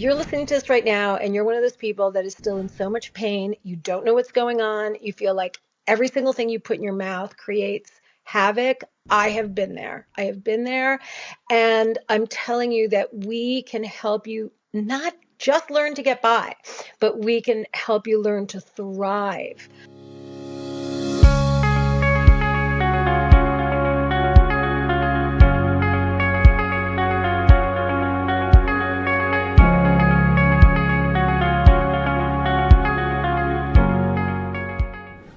You're listening to this right now, and you're one of those people that is still in so much pain. You don't know what's going on. You feel like every single thing you put in your mouth creates havoc. I have been there. I have been there. And I'm telling you that we can help you not just learn to get by, but we can help you learn to thrive.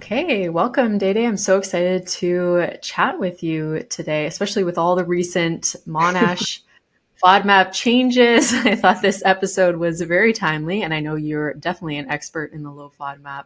Okay, welcome, Dédé. I'm so excited to chat with you today, especially with all the recent Monash FODMAP changes. I thought this episode was very timely, and I know you're definitely an expert in the low FODMAP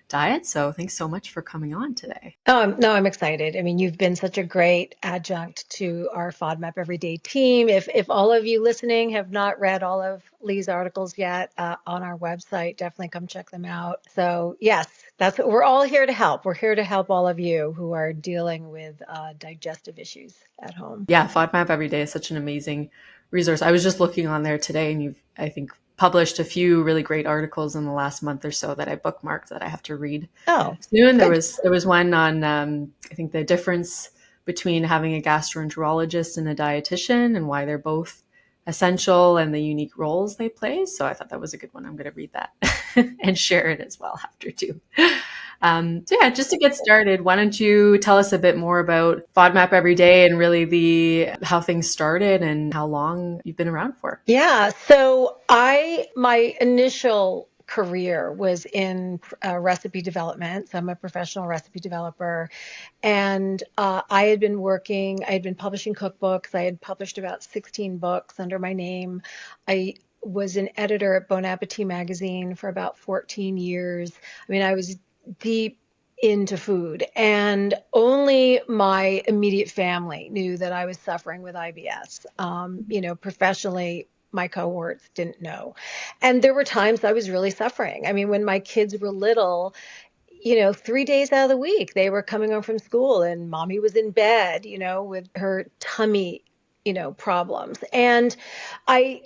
diet. So thanks so much for coming on today. No, I'm excited. I mean, you've been such a great adjunct to our FODMAP Everyday team. If all of you listening have not read all of Lee's articles yet on our website, definitely come check them out. So yes, that's what we're all here to help. We're here to help all of you who are dealing with digestive issues at home. Yeah, FODMAP Everyday is such an amazing resource. I was just looking on there today, and you've, I think, published a few really great articles in the last month or so that I bookmarked that I have to read soon. There was one on I think the difference between having a gastroenterologist and a dietitian and why they're both essential and the unique roles they play. So I thought that was a good one. I'm going to read that and share it as well after too. So yeah, just to get started, why don't you tell us a bit more about FODMAP Everyday and really how things started and how long you've been around for? Yeah, so my initial career was in recipe development. So I'm a professional recipe developer, and I had been publishing cookbooks. I had published about 16 books under my name. I was an editor at Bon Appétit magazine for about 14 years. I mean, I was deep into food, and only my immediate family knew that I was suffering with IBS. Professionally, my cohorts didn't know. And there were times I was really suffering. I mean, when my kids were little, 3 days out of the week, they were coming home from school and mommy was in bed, with her tummy, problems. And I,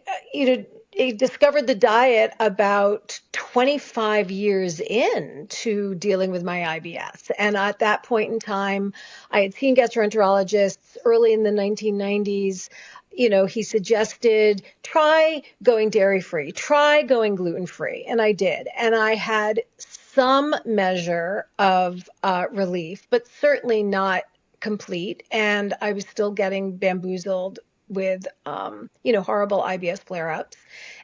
discovered the diet about 25 years into dealing with my IBS. And at that point in time, I had seen gastroenterologists early in the 1990s. He suggested try going dairy free, try going gluten free. And I did. And I had some measure of relief, but certainly not complete. And I was still getting bamboozled with, horrible IBS flare-ups.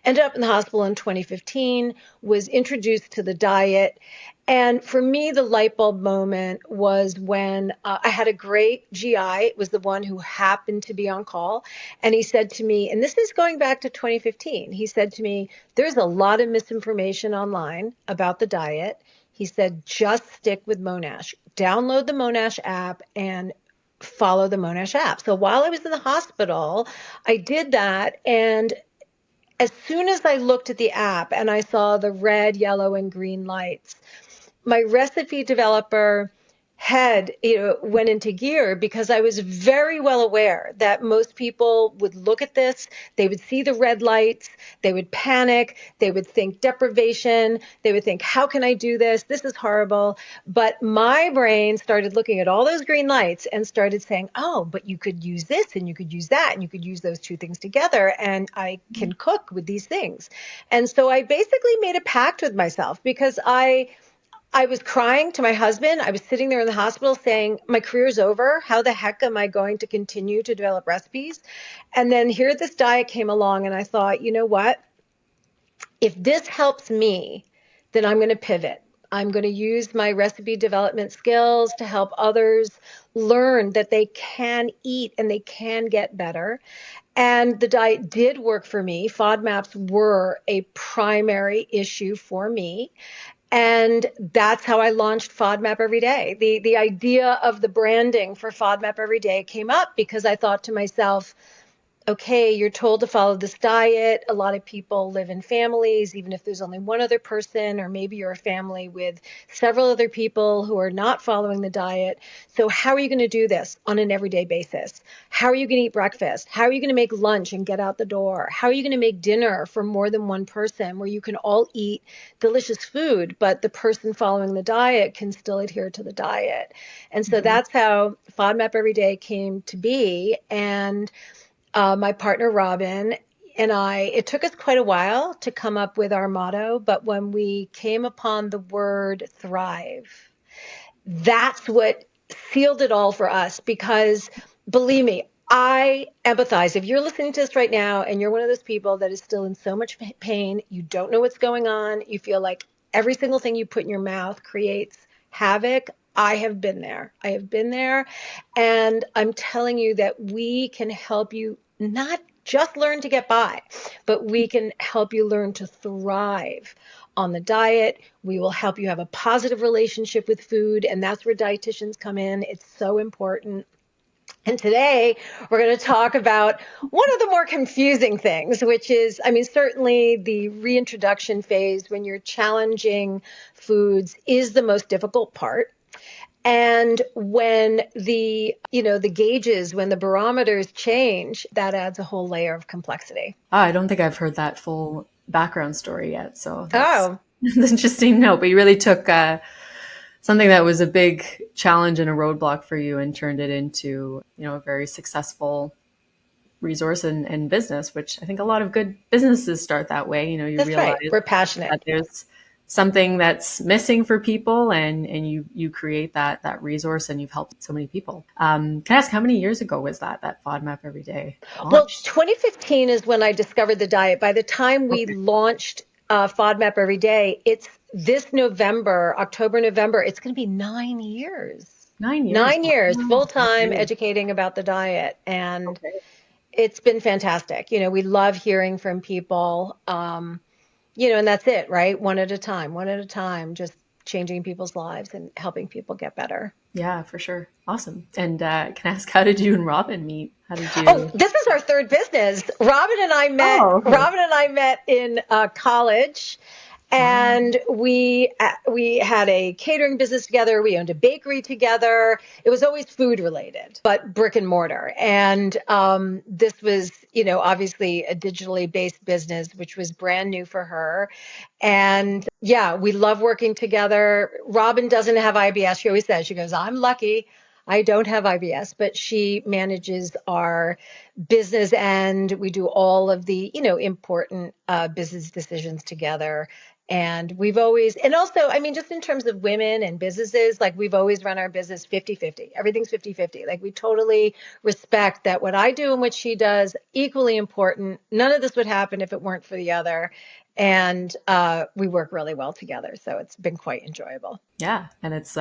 Ended up in the hospital in 2015, was introduced to the diet. And for me, the light bulb moment was when I had a great GI. It was the one who happened to be on call. And he said to me, and this is going back to 2015, he said to me, there's a lot of misinformation online about the diet. He said, just stick with Monash. Download the Monash app and follow the Monash app. So while I was in the hospital, I did that. And as soon as I looked at the app and I saw the red, yellow, and green lights, my recipe developer head went into gear, because I was very well aware that most people would look at this, they would see the red lights, they would panic, they would think deprivation, they would think, how can I do this? This is horrible. But my brain started looking at all those green lights and started saying, oh, but you could use this and you could use that and you could use those two things together, and I can cook with these things. And so I basically made a pact with myself, because I was crying to my husband. I was sitting there in the hospital saying, my career's over. How the heck am I going to continue to develop recipes? And then here this diet came along, and I thought, you know what? If this helps me, then I'm going to pivot. I'm going to use my recipe development skills to help others learn that they can eat and they can get better. And the diet did work for me. FODMAPs were a primary issue for me. And that's how I launched FODMAP Everyday. The idea of the branding for FODMAP Everyday came up because I thought to myself, okay, you're told to follow this diet. A lot of people live in families, even if there's only one other person, or maybe you're a family with several other people who are not following the diet. So how are you going to do this on an everyday basis? How are you going to eat breakfast? How are you going to make lunch and get out the door? How are you going to make dinner for more than one person where you can all eat delicious food, but the person following the diet can still adhere to the diet? And so that's how FODMAP Everyday came to be. And my partner, Robin, and I, it took us quite a while to come up with our motto, but when we came upon the word thrive, that's what sealed it all for us, because believe me, I empathize. If you're listening to this right now and you're one of those people that is still in so much pain, you don't know what's going on, you feel like every single thing you put in your mouth creates havoc. I have been there. I have been there. And I'm telling you that we can help you not just learn to get by, but we can help you learn to thrive on the diet. We will help you have a positive relationship with food. And that's where dietitians come in. It's so important. And today we're going to talk about one of the more confusing things, which is, I mean, certainly the reintroduction phase when you're challenging foods is the most difficult part. And when the gauges, when the barometers change, that adds a whole layer of complexity. Oh, I don't think I've heard that full background story yet. So that's interesting to know. But you really took something that was a big challenge and a roadblock for you and turned it into, a very successful resource and business, which I think a lot of good businesses start that way. You That's realize right. We're passionate that there's something that's missing for people, and you create that resource, and you've helped so many people. Can I ask, how many years ago was that FODMAP Everyday launched? Well, 2015 is when I discovered the diet. By the time we launched FODMAP Everyday, it's this November, October, November, it's going to be 9 years. 9 years. 9 years, full-time educating about the diet. And it's been fantastic. We love hearing from people, and that's it, right? One at a time, just changing people's lives and helping people get better. Yeah, for sure. Awesome. And can I ask, how did you and Robin meet? How did you? Oh, this is our third business. Robin and I met. Robin and I met in college, and we had a catering business together. We owned a bakery together. It was always food related, but brick and mortar. And this was, obviously a digitally based business, which was brand new for her. And yeah, we love working together. Robin doesn't have IBS. She always says, she goes, I'm lucky. I don't have IBS, but she manages our business, and we do all of the, important business decisions together. And we've always, and also, I mean, just in terms of women and businesses, like we've always run our business 50-50. Everything's 50-50. Like we totally respect that what I do and what she does, equally important. None of this would happen if it weren't for the other. And we work really well together. So it's been quite enjoyable. Yeah. And it's,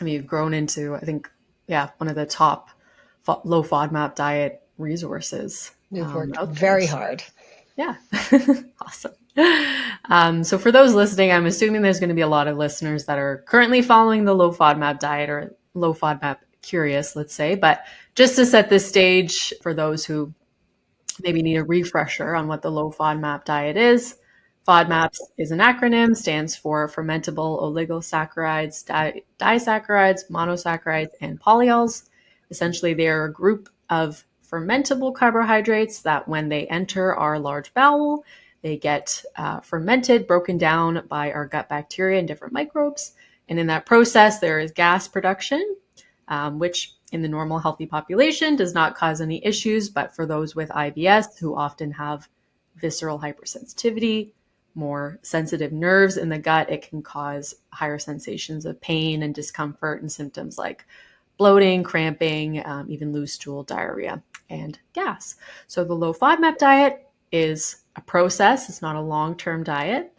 you've grown into, I think, one of the top low FODMAP diet resources. We've worked very hard. Yeah. Awesome. So for those listening, I'm assuming there's going to be a lot of listeners that are currently following the low FODMAP diet or low FODMAP curious, let's say. But just to set the stage for those who maybe need a refresher on what the low FODMAP diet is, FODMAPs is an acronym, stands for fermentable oligosaccharides, disaccharides, monosaccharides, and polyols. Essentially, they are a group of fermentable carbohydrates that when they enter our large bowel, they get fermented, broken down by our gut bacteria and different microbes. And in that process, there is gas production, which in the normal healthy population does not cause any issues. But for those with IBS who often have visceral hypersensitivity, more sensitive nerves in the gut, it can cause higher sensations of pain and discomfort and symptoms like bloating, cramping, even loose stool, diarrhea, and gas. So the low FODMAP diet is a process. It's not a long-term diet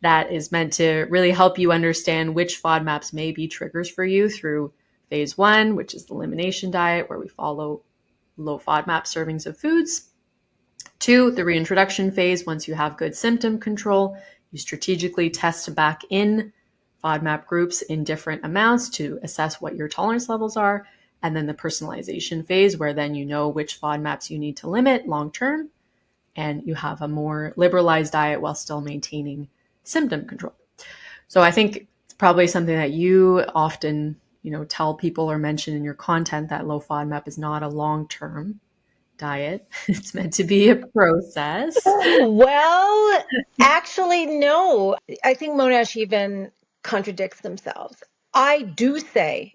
that is meant to really help you understand which FODMAPs may be triggers for you through phase 1, which is the elimination diet, where we follow low FODMAP servings of foods. 2, the reintroduction phase. Once you have good symptom control, you strategically test back in FODMAP groups in different amounts to assess what your tolerance levels are. and then the personalization phase, where then you know which FODMAPs you need to limit long-term, and you have a more liberalized diet while still maintaining symptom control. So I think it's probably something that you often, tell people or mention in your content, that low FODMAP is not a long-term diet. It's meant to be a process. Well, actually, no. I think Monash even contradicts themselves. I do say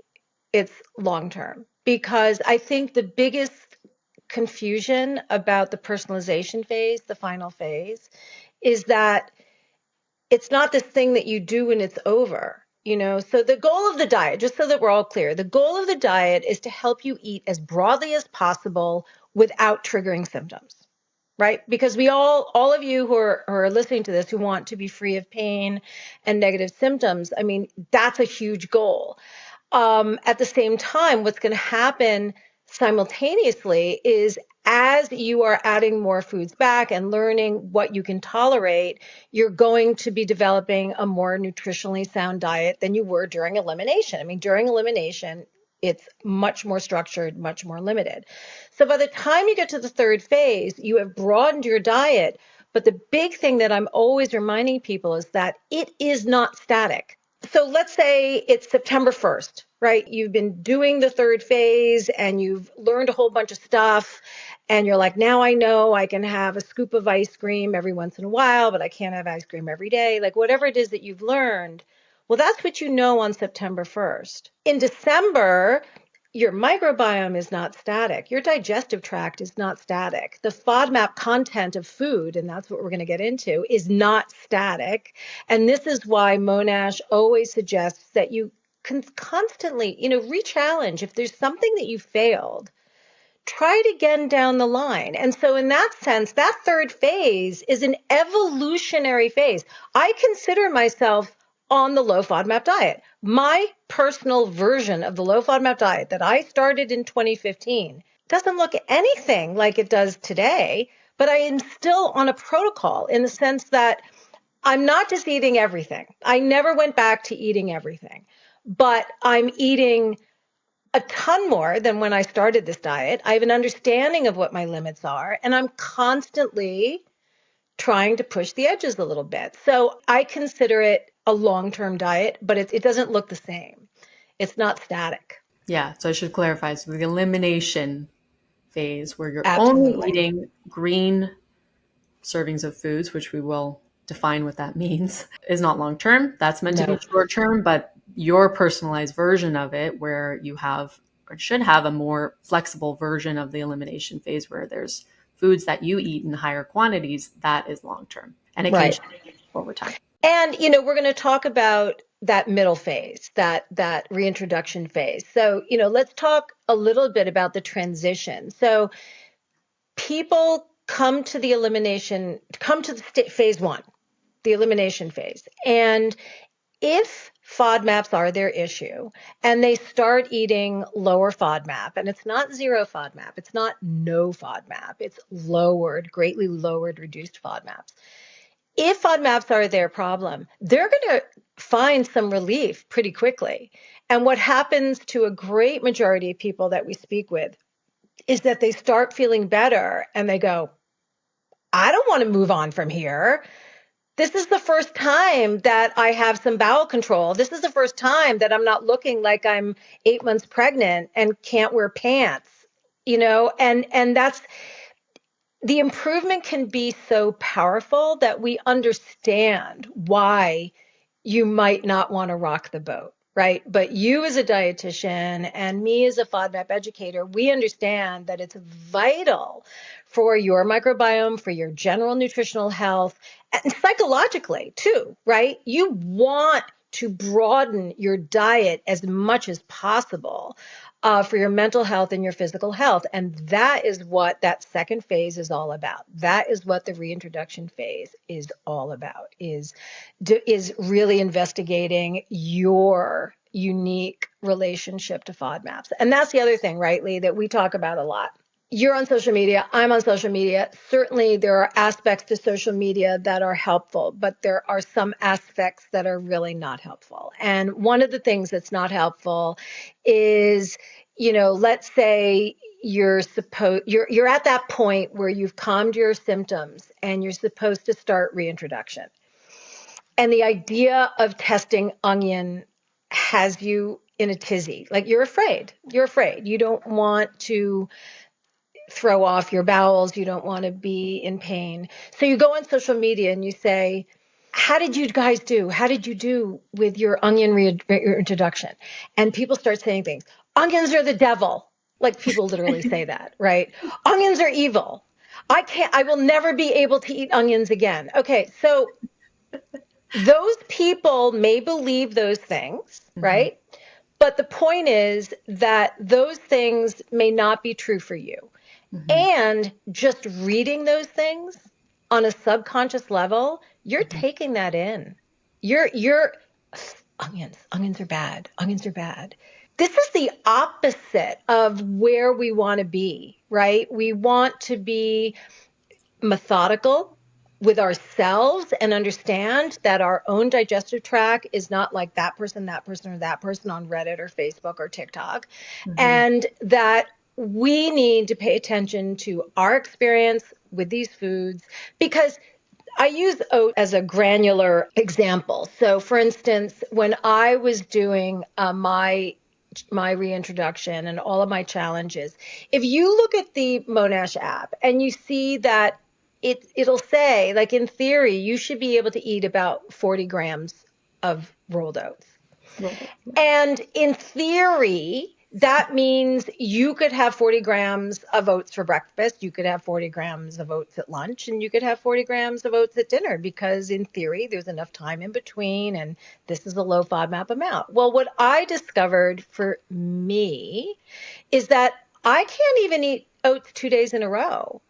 it's long-term because I think the biggest confusion about the personalization phase, the final phase, is that it's not this thing that you do and it's over. So the goal of the diet, just so that we're all clear, the goal of the diet is to help you eat as broadly as possible without triggering symptoms, right? Because all of you who are listening to this, who want to be free of pain and negative symptoms, I mean, that's a huge goal. At the same time, what's going to happen simultaneously is, as you are adding more foods back and learning what you can tolerate, you're going to be developing a more nutritionally sound diet than you were during elimination. I mean, during elimination, it's much more structured, much more limited. So by the time you get to the third phase, you have broadened your diet. But the big thing that I'm always reminding people is that it is not static. So let's say it's September 1st, right? You've been doing the third phase and you've learned a whole bunch of stuff. And you're like, now I know I can have a scoop of ice cream every once in a while, but I can't have ice cream every day. Like whatever it is that you've learned, well, that's what you know on September 1st. In December, your microbiome is not static. Your digestive tract is not static. The FODMAP content of food, and that's what we're going to get into, is not static. And this is why Monash always suggests that you can constantly, re-challenge. If there's something that you failed, try it again down the line. And so in that sense, that third phase is an evolutionary phase. I consider myself on the low FODMAP diet. My personal version of the low FODMAP diet that I started in 2015 doesn't look anything like it does today, but I am still on a protocol in the sense that I'm not just eating everything. I never went back to eating everything, but I'm eating a ton more than when I started this diet. I have an understanding of what my limits are, and I'm constantly trying to push the edges a little bit. So I consider it a long-term diet, but it doesn't look the same. It's not static. Yeah, so I should clarify. So the elimination phase, where you're Absolutely. only eating green servings of foods, which we will define what that means, is not long-term. That's meant to be short-term, but your personalized version of it, where you have or should have a more flexible version of the elimination phase, where there's foods that you eat in higher quantities, that is long-term. And it can change over time. And, we're going to talk about that middle phase, that reintroduction phase. So, let's talk a little bit about the transition. So people come to the phase one, the elimination phase. And if FODMAPs are their issue and they start eating lower FODMAP, and it's not zero FODMAP, it's not no FODMAP, it's greatly lowered, reduced FODMAPs. If FODMAPs are their problem, they're going to find some relief pretty quickly. And what happens to a great majority of people that we speak with is that they start feeling better and they go, I don't want to move on from here. This is the first time that I have some bowel control. This is the first time that I'm not looking like I'm 8 months pregnant and can't wear pants, and that's, the improvement can be so powerful that we understand why you might not want to rock the boat, right? But you as a dietitian and me as a FODMAP educator, we understand that it's vital for your microbiome, for your general nutritional health, and psychologically too, right? You want to broaden your diet as much as possible for your mental health and your physical health. And that is what that second phase is all about. That is what the reintroduction phase is all about, is really investigating your unique relationship to FODMAPs. And that's the other thing, right, Lee, that we talk about a lot. You're on social media. I'm on social media. Certainly, there are aspects to social media that are helpful, but there are some aspects that are really not helpful. And one of the things that's not helpful is, let's say you're at that point where you've calmed your symptoms and you're supposed to start reintroduction. And the idea of testing onion has you in a tizzy. Like you're afraid. You don't want to throw off your bowels. You don't want to be in pain. So you go on social media and you say, how did you guys do? How did you do with your onion reintroduction? And people start saying things. Onions are the devil. Like people literally say that, right? Onions are evil. I will never be able to eat onions again. Okay, so those people may believe those things, right? But the point is that those things may not be true for you. And just reading those things on a subconscious level, you're taking that in. You're onions are bad. Onions are bad. This is the opposite of where we want to be, right? We want to be methodical with ourselves and understand that our own digestive tract is not like that person, or that person on Reddit or Facebook or TikTok. And that we need to pay attention to our experience with these foods, because I use oat as a granular example. So for instance, when I was doing my reintroduction and all of my challenges, if you look at the Monash app and you see that it'll say, like in theory, you should be able to eat about 40 grams of rolled oats. And in theory, that means you could have 40 grams of oats for breakfast, you could have 40 grams of oats at lunch, and you could have 40 grams of oats at dinner, because in theory, there's enough time in between, and this is a low FODMAP amount. Well, what I discovered for me is that I can't even eat oats 2 days in a row.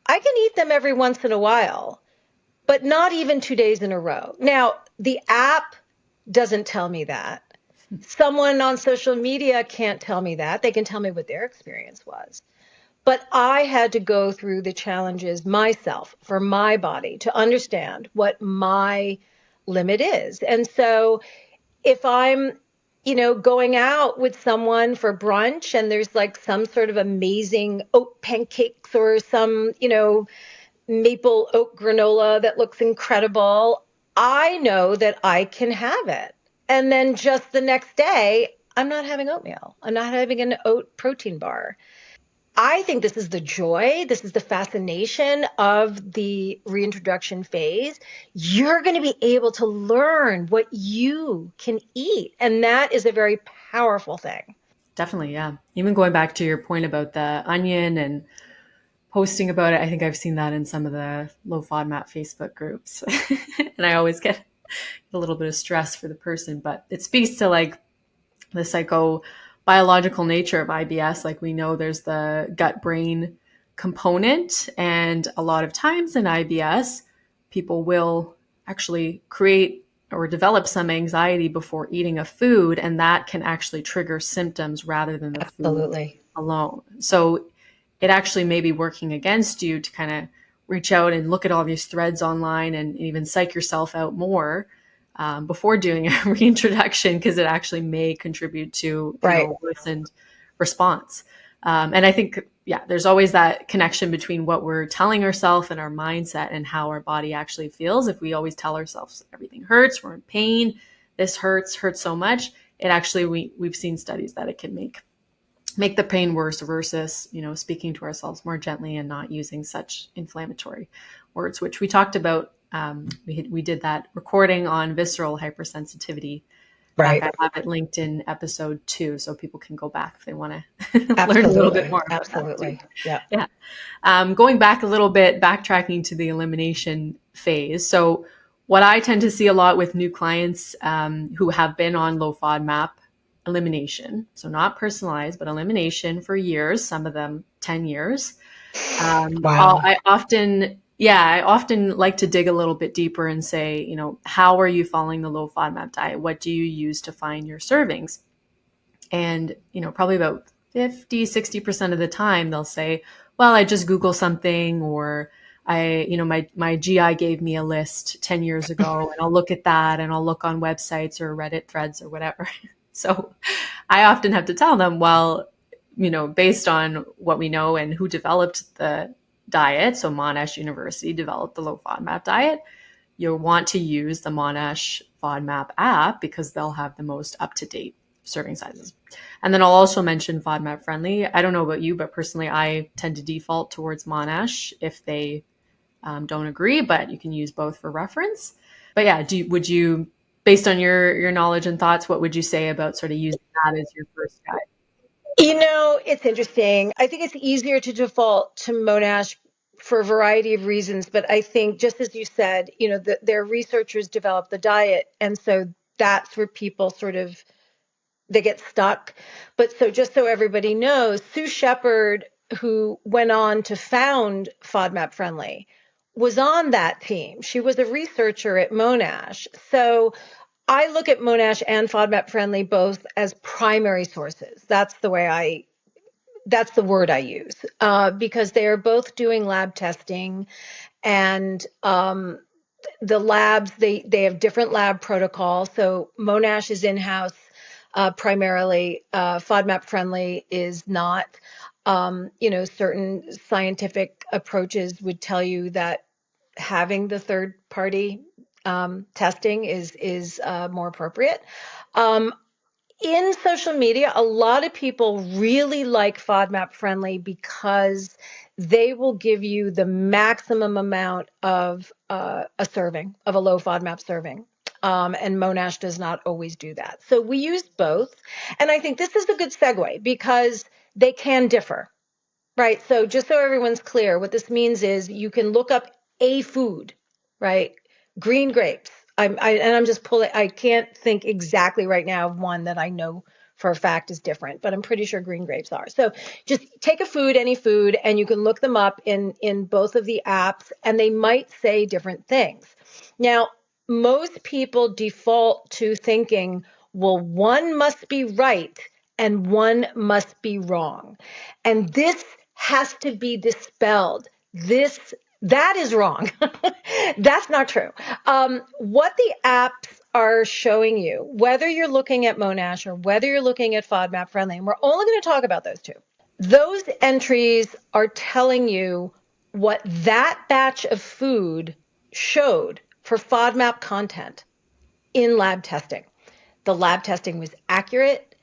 I can eat them every once in a while, but not even 2 days in a row. Now, the app doesn't tell me that. Someone on social media can't tell me that. They can tell me what their experience was. But I had to go through the challenges myself for my body to understand what my limit is. And so if I'm, going out with someone for brunch and there's like some sort of amazing oat pancakes or some, maple oat granola that looks incredible, I know that I can have it. And then just the next day, I'm not having oatmeal. I'm not having an oat protein bar. I think this is the joy. This is the fascination of the reintroduction phase. You're going to be able to learn what you can eat. And that is a very powerful thing. Definitely, yeah. Even going back to your point about the onion and posting about it, I think I've seen that in some of the low FODMAP Facebook groups. And I always get a little bit of stress for the person, but it speaks to like the psychobiological nature of IBS. Like we know there's the gut brain component, and a lot of times in IBS, people will actually create or develop some anxiety before eating a food, and that can actually trigger symptoms rather than the food alone. So it actually may be working against you to kind of reach out and look at all these threads online and even psych yourself out more before doing a reintroduction, because it actually may contribute to a worsened response. And I think, there's always that connection between what we're telling ourselves and our mindset and how our body actually feels. If we always tell ourselves everything hurts, we're in pain, this hurts so much, it actually, we've seen studies that it can make the pain worse versus, speaking to ourselves more gently and not using such inflammatory words, which we talked about. We did that recording on visceral hypersensitivity. Right. I have it linked in episode 2, so people can go back if they want to learn a little bit more about Absolutely. That too. Yeah. Going back a little bit, backtracking to the elimination phase. So what I tend to see a lot with new clients who have been on low FODMAP, elimination, so not personalized, but elimination for years, some of them 10 years. Wow. I often like to dig a little bit deeper and say, how are you following the low FODMAP diet? What do you use to find your servings? And, probably about 50-60% of the time they'll say, well, I just Google something, or my GI gave me a list 10 years ago, and I'll look at that, and I'll look on websites or Reddit threads or whatever. So I often have to tell them, well, based on what we know and who developed the diet, so Monash University developed the low FODMAP diet, you'll want to use the Monash FODMAP app because they'll have the most up-to-date serving sizes. And then I'll also mention FODMAP Friendly. I don't know about you, but personally, I tend to default towards Monash if they don't agree, but you can use both for reference. But yeah, would you, based on your knowledge and thoughts, what would you say about sort of using that as your first guide? It's interesting. I think it's easier to default to Monash for a variety of reasons, but I think just as you said, their researchers developed the diet, and so that's where people sort of, they get stuck. But so just so everybody knows, Sue Shepard, who went on to found FODMAP Friendly, was on that team. She was a researcher at Monash. So I look at Monash and FODMAP Friendly both as primary sources. That's the word I use, because they are both doing lab testing, and the labs, they have different lab protocols. So Monash is in-house primarily. FODMAP Friendly is not. Certain scientific approaches would tell you that having the third party testing is more appropriate. In social media, a lot of people really like FODMAP Friendly because they will give you the maximum amount of a serving, of a low FODMAP serving. And Monash does not always do that. So we use both. And I think this is a good segue because they can differ, right? So just so everyone's clear, what this means is you can look up a food, right? Green grapes. I'm just pulling, I can't think exactly right now of one that I know for a fact is different, but I'm pretty sure green grapes are. So just take a food, any food, and you can look them up in both of the apps, and they might say different things. Now, most people default to thinking, well, one must be right and one must be wrong. And this has to be dispelled. That is wrong. That's not true. What the apps are showing you, whether you're looking at Monash or whether you're looking at FODMAP Friendly, and we're only going to talk about those two, those entries are telling you what that batch of food showed for FODMAP content in lab testing. The lab testing was accurate.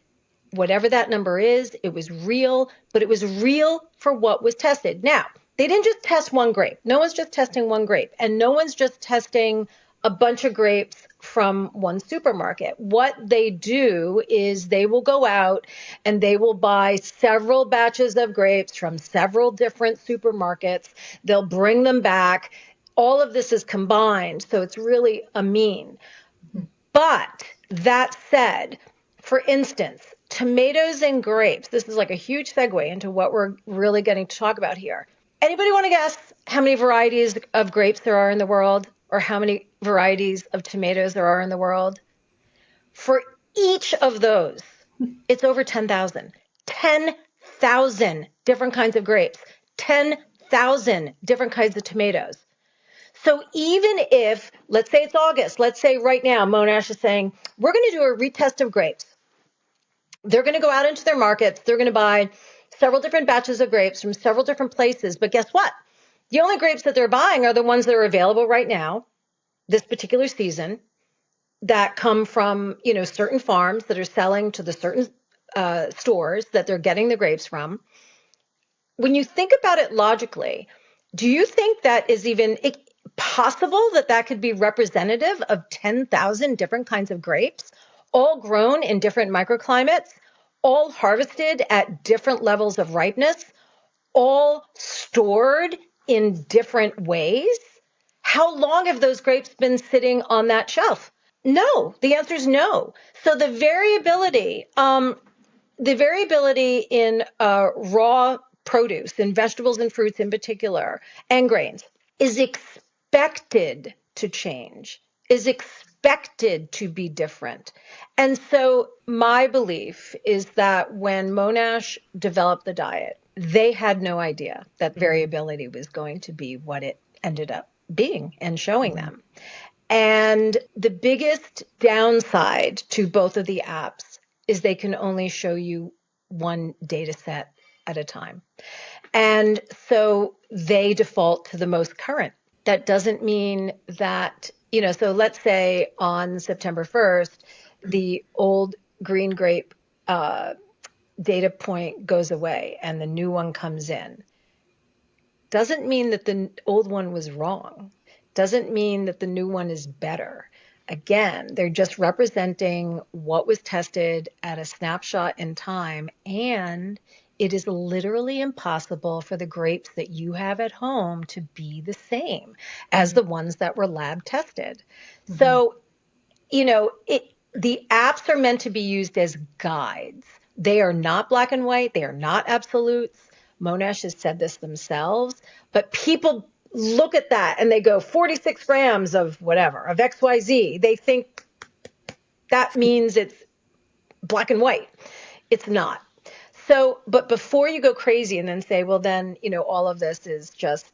Whatever that number is, it was real, but it was real for what was tested. Now, they didn't just test one grape. No one's just testing one grape, and no one's just testing a bunch of grapes from one supermarket. What they do is they will go out and they will buy several batches of grapes from several different supermarkets. They'll bring them back. All of this is combined, so it's really a mean. But that said, for instance, tomatoes and grapes, this is like a huge segue into what we're really getting to talk about here. Anybody want to guess how many varieties of grapes there are in the world, or how many varieties of tomatoes there are in the world? For each of those, it's over 10,000. 10,000 different kinds of grapes, 10,000 different kinds of tomatoes. So even if, let's say it's August, let's say right now Monash is saying, we're going to do a retest of grapes. They're going to go out into their markets. They're going to buy several different batches of grapes from several different places. But guess what? The only grapes that they're buying are the ones that are available right now, this particular season, that come from, certain farms that are selling to the certain stores that they're getting the grapes from. When you think about it logically, do you think that is even possible that could be representative of 10,000 different kinds of grapes, all grown in different microclimates, all harvested at different levels of ripeness, all stored in different ways? How long have those grapes been sitting on that shelf? No, the answer is no. So the variability in raw produce, in vegetables and fruits in particular, and grains, is expected to change, is expected to be different. And so my belief is that when Monash developed the diet, they had no idea that variability was going to be what it ended up being and showing them. And the biggest downside to both of the apps is they can only show you one data set at a time. And so they default to the most current. That doesn't mean that, so let's say on September 1st, the old green grape data point goes away and the new one comes in. Doesn't mean that the old one was wrong. Doesn't mean that the new one is better. Again, they're just representing what was tested at a snapshot in time, and it is literally impossible for the grapes that you have at home to be the same as the ones that were lab tested. Mm-hmm. So, the apps are meant to be used as guides. They are not black and white. They are not absolutes. Monash has said this themselves, but people look at that and they go 46 grams of whatever, of XYZ. They think that means it's black and white. It's not. So, but before you go crazy and then say, well, then, all of this is just,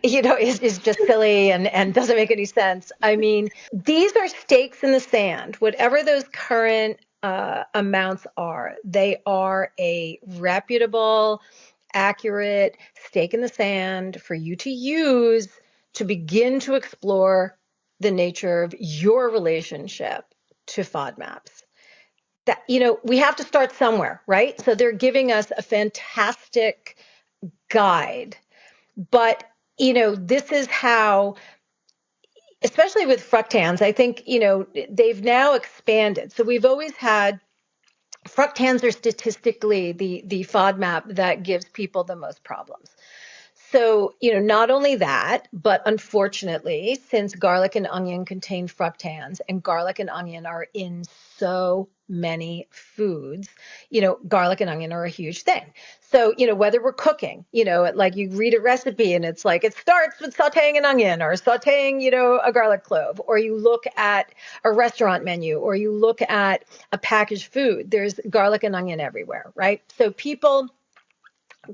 is just silly and doesn't make any sense. I mean, these are stakes in the sand. Whatever those current amounts are, they are a reputable, accurate stake in the sand for you to use to begin to explore the nature of your relationship to FODMAPs. That, we have to start somewhere, right? So they're giving us a fantastic guide, but this is how, especially with fructans, I think, they've now expanded. So we've always had fructans are statistically the FODMAP that gives people the most problems. So, not only that, but unfortunately, since garlic and onion contain fructans and garlic and onion are in so many foods, garlic and onion are a huge thing. So, whether we're cooking, like you read a recipe and it's like, it starts with sauteing an onion or sauteing, a garlic clove, or you look at a restaurant menu or you look at a packaged food, there's garlic and onion everywhere, right? So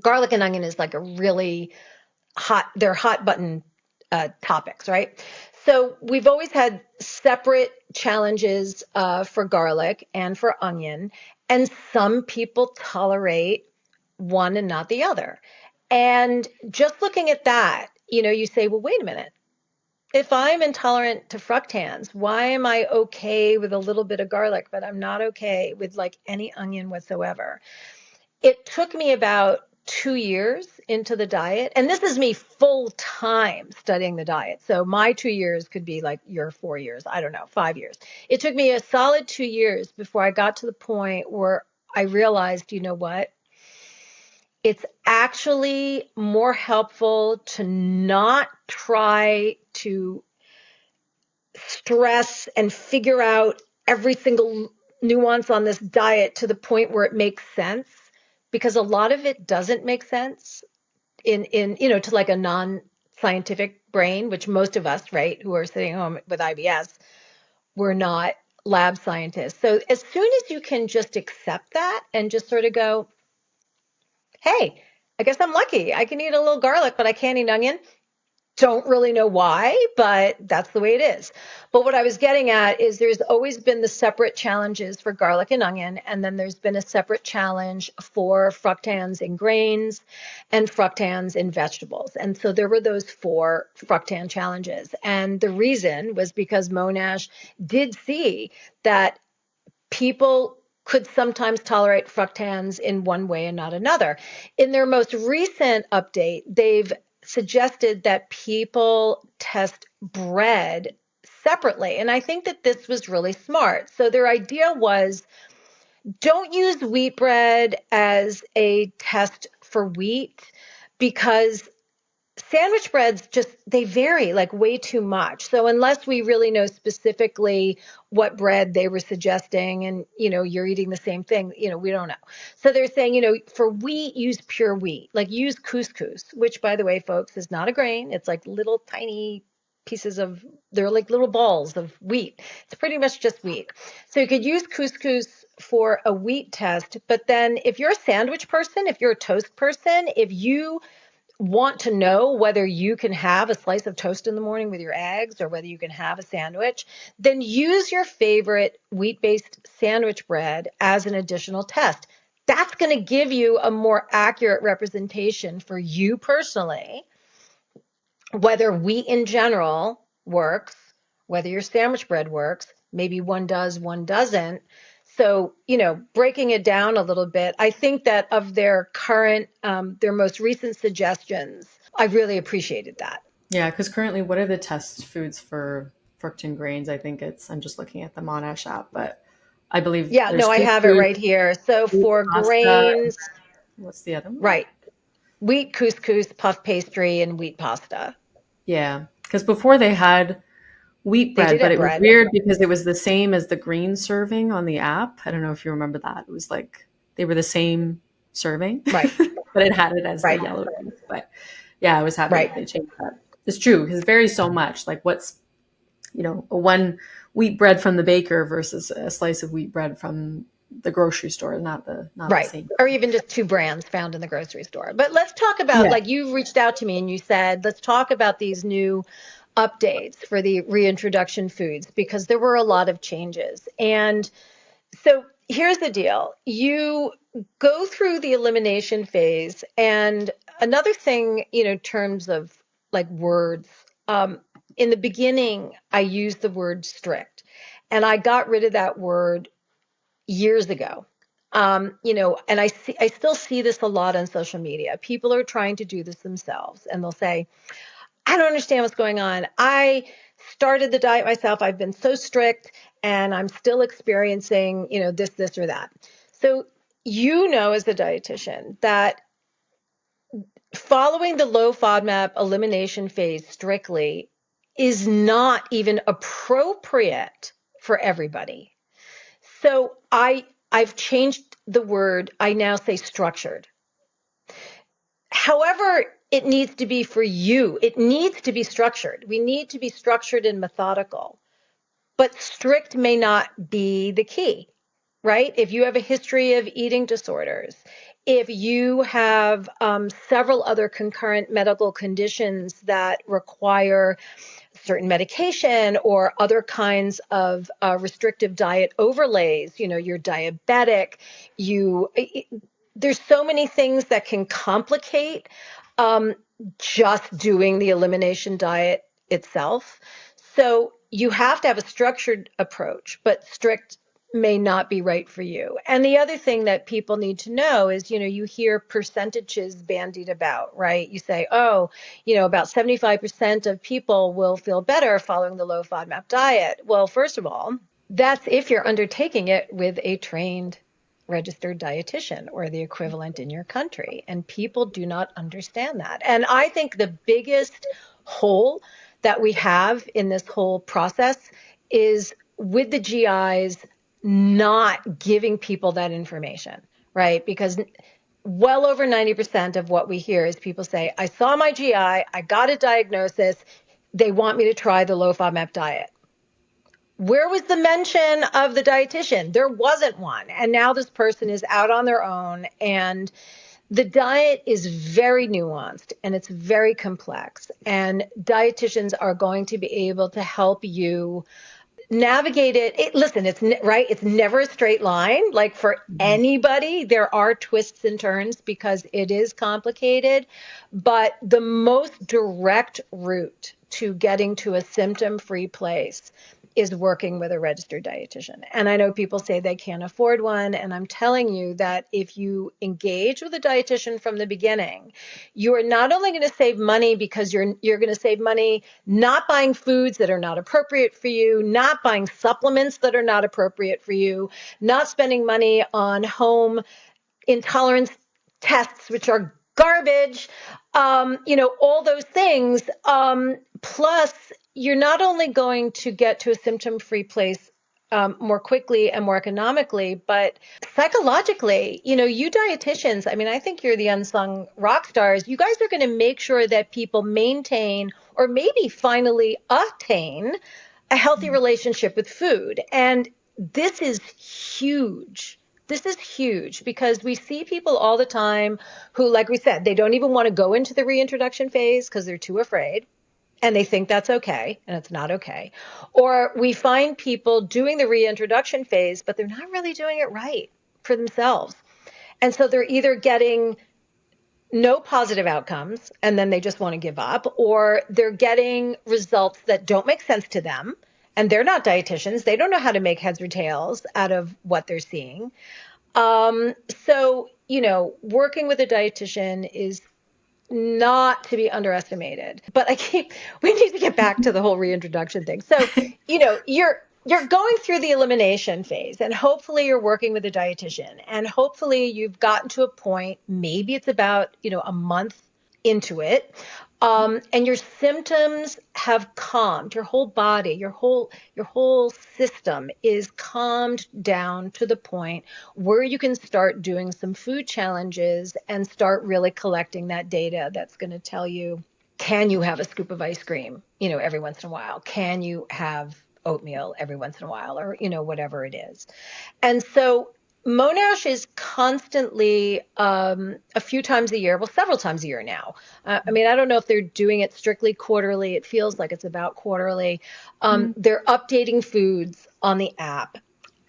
garlic and onion is like a really they're hot button topics, right? So we've always had separate challenges for garlic and for onion, and some people tolerate one and not the other. And just looking at that, you say, well, wait a minute. If I'm intolerant to fructans, why am I okay with a little bit of garlic, but I'm not okay with like any onion whatsoever? It took me about 2 years into the diet, and this is me full time studying the diet. So my 2 years could be like your 4 years. I don't know, 5 years. It took me a solid 2 years before I got to the point where I realized, you know what? It's actually more helpful to not try to stress and figure out every single nuance on this diet to the point where it makes sense, because a lot of it doesn't make sense in to like a non-scientific brain, which most of us, right, who are sitting home with IBS, we're not lab scientists. So as soon as you can just accept that and just sort of go, hey, I guess I'm lucky. I can eat a little garlic, but I can't eat onion. Don't really know why, but that's the way it is. But what I was getting at is there's always been the separate challenges for garlic and onion, and then there's been a separate challenge for fructans in grains and fructans in vegetables. And so there were those 4 fructan challenges. And the reason was because Monash did see that people could sometimes tolerate fructans in one way and not another. In their most recent update, they've suggested that people test bread separately. And I think that this was really smart. So their idea was, don't use wheat bread as a test for wheat, because sandwich breads they vary like way too much. So unless we really know specifically what bread they were suggesting and, you're eating the same thing, we don't know. So they're saying, for wheat, use pure wheat, like use couscous, which by the way, folks, is not a grain. It's like little tiny pieces they're like little balls of wheat. It's pretty much just wheat. So you could use couscous for a wheat test. But then if you're a sandwich person, if you're a toast person, if you want to know whether you can have a slice of toast in the morning with your eggs or whether you can have a sandwich, then use your favorite wheat-based sandwich bread as an additional test. That's going to give you a more accurate representation for you personally, whether wheat in general works, whether your sandwich bread works. Maybe one does, one doesn't. So, breaking it down a little bit, I think that of their current, their most recent suggestions, I really appreciated that. Yeah, because currently, what are the test foods for fructan grains? I think I'm just looking at the Monash app, but I believe Yeah, there's no, I have it couscous, right here. So wheat for pasta, and grains, what's the other one? right, wheat couscous, puff pastry, and wheat pasta. Yeah, because before they had wheat They bread, did but have it was bread. weird because it was the same as the green serving on the app. I don't know if you remember that. It was like they were the same serving, Right, but it had it as the right, yellow rice. But yeah, I was happy right. that they changed that. It's true because it varies so much. Like what's a one wheat bread from the baker versus a slice of wheat bread from the grocery store, not the Right. same. Or even just two brands found in the grocery store. But let's talk about, Yeah. like, you reached out to me and you said, let's talk about these new updates for the reintroduction foods because there were a lot of changes. And so here's the deal. You go through the elimination phase. And another thing, terms of like words, in the beginning, I used the word strict. And I got rid of that word years ago. And I still see this a lot on social media. People are trying to do this themselves and they'll say, I don't understand what's going on. I started the diet myself. I've been so strict and I'm still experiencing, this or that. So, as a dietitian that following the low FODMAP elimination phase strictly is not even appropriate for everybody. So I've changed the word. I now say structured. However, it needs to be for you. It needs to be structured. We need to be structured and methodical. But strict may not be the key, right? If you have a history of eating disorders, if you have several other concurrent medical conditions that require certain medication or other kinds of restrictive diet overlays, you're diabetic, there's so many things that can complicate um, just doing the elimination diet itself. So you have to have a structured approach, but strict may not be right for you. And the other thing that people need to know is, you hear percentages bandied about, right? You say, oh, about 75% of people will feel better following the low FODMAP diet. Well, first of all, that's if you're undertaking it with a trained registered dietitian or the equivalent in your country. And people do not understand that. And I think the biggest hole that we have in this whole process is with the GIs not giving people that information, right? Because well over 90% of what we hear is people say, I saw my GI, I got a diagnosis, they want me to try the low FODMAP diet. Where was the mention of the dietitian? There wasn't one. And now this person is out on their own. And the diet is very nuanced and it's very complex. And dietitians are going to be able to help you navigate it. Listen, it's right. It's never a straight line. Like for anybody, there are twists and turns because it is complicated. But the most direct route to getting to a symptom-free place is working with a registered dietitian. And I know people say they can't afford one. And I'm telling you that if you engage with a dietitian from the beginning, you are not only going to save money because you're going to save money not buying foods that are not appropriate for you, not buying supplements that are not appropriate for you, not spending money on home intolerance tests, which are garbage, all those things. Plus, you're not only going to get to a symptom-free place more quickly and more economically, but psychologically, you dietitians, I think you're the unsung rock stars. You guys are going to make sure that people maintain or maybe finally attain a healthy relationship with food. And this is huge. This is huge because we see people all the time who, like we said, they don't even want to go into the reintroduction phase because they're too afraid and they think that's okay, and it's not okay. Or we find people doing the reintroduction phase, but they're not really doing it right for themselves. And so they're either getting no positive outcomes and then they just want to give up, or they're getting results that don't make sense to them. And they're not dietitians. They don't know how to make heads or tails out of what they're seeing. So, working with a dietitian is not to be underestimated. But we need to get back to the whole reintroduction thing. So, you're going through the elimination phase, and hopefully you're working with a dietitian, and hopefully you've gotten to a point, maybe it's about, a month into it, and your symptoms have calmed. Your whole body, your whole system is calmed down to the point where you can start doing some food challenges and start really collecting that data that's going to tell you, can you have a scoop of ice cream, every once in a while? Can you have oatmeal every once in a while, or, whatever it is. And so Monash is constantly, a few times a year, well, several times a year now. I don't know if they're doing it strictly quarterly. It feels like it's about quarterly. They're updating foods on the app.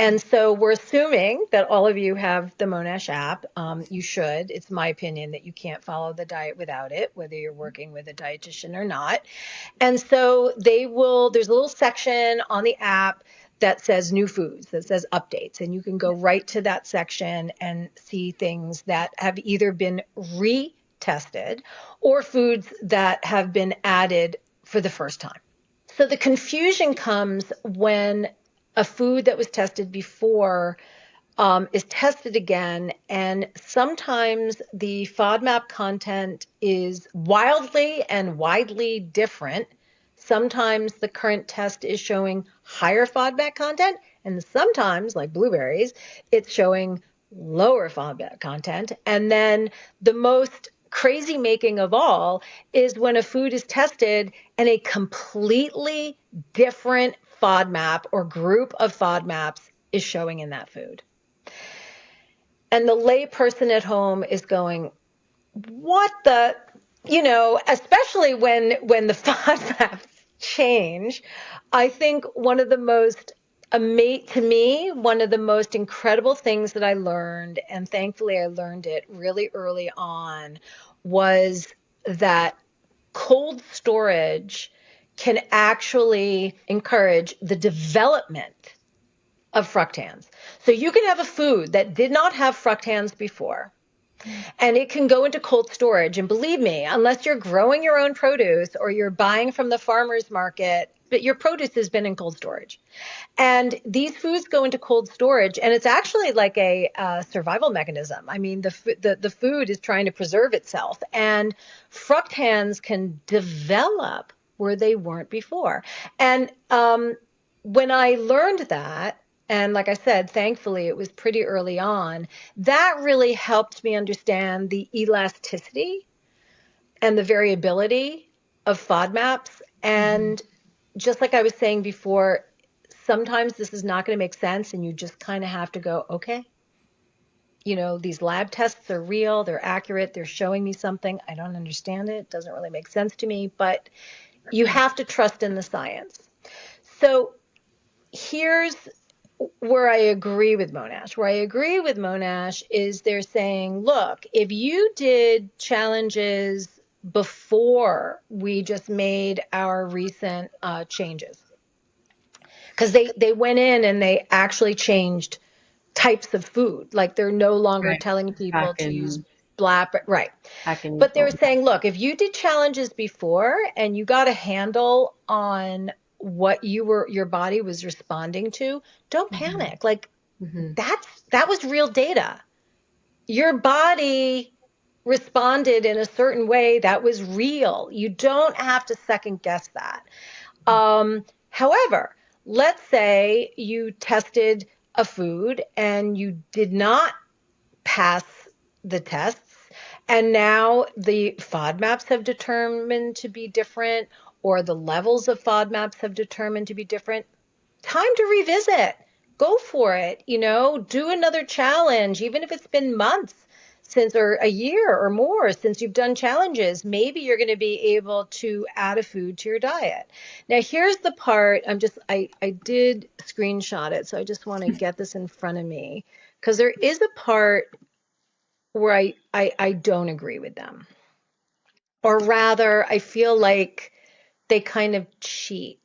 And so we're assuming that all of you have the Monash app. You should. It's my opinion that you can't follow the diet without it, whether you're working with a dietitian or not. And so there's a little section on the app that says new foods, that says updates. And you can go right to that section and see things that have either been retested or foods that have been added for the first time. So the confusion comes when a food that was tested before is tested again, and sometimes the FODMAP content is wildly and widely different. Sometimes the current test is showing higher FODMAP content, and sometimes, like blueberries, it's showing lower FODMAP content. And then the most crazy making of all is when a food is tested and a completely different FODMAP or group of FODMAPs is showing in that food. And the lay person at home is going, what the, especially when the FODMAPs change. I think one of the most incredible things that I learned, and thankfully I learned it really early on, was that cold storage can actually encourage the development of fructans. So you can have a food that did not have fructans before, and it can go into cold storage. And believe me, unless you're growing your own produce or you're buying from the farmer's market, but your produce has been in cold storage. And these foods go into cold storage, and it's actually like a survival mechanism. The food is trying to preserve itself, and fructans can develop where they weren't before. And when I learned that, and like I said, thankfully it was pretty early on, that really helped me understand the elasticity and the variability of FODMAPs. And just like I was saying before, sometimes this is not going to make sense, and you just kind of have to go, okay, these lab tests are real, they're accurate, they're showing me something. I don't understand it. It doesn't really make sense to me, but you have to trust in the science. So here's where I agree with Monash. Where I agree with Monash is they're saying, look, if you did challenges before we just made our recent changes, because they went in and they actually changed types of food. Like they're no longer telling people to use BLAP, right? But they were saying, look, if you did challenges before and you got a handle on what your body was responding to, don't panic. Like that was real data. Your body responded in a certain way that was real. You don't have to second guess that. However, let's say you tested a food and you did not pass the tests, and now the FODMAPs have determined to be different, or the levels of FODMAPs have determined to be different. Time to revisit. go for it, do another challenge, even if it's been months since, or a year or more since you've done challenges. Maybe you're going to be able to add a food to your diet. Now, here's the part I did screenshot it, so I just want to get this in front of me, because there is a part where I don't agree with them. Or rather, I feel like they kind of cheat.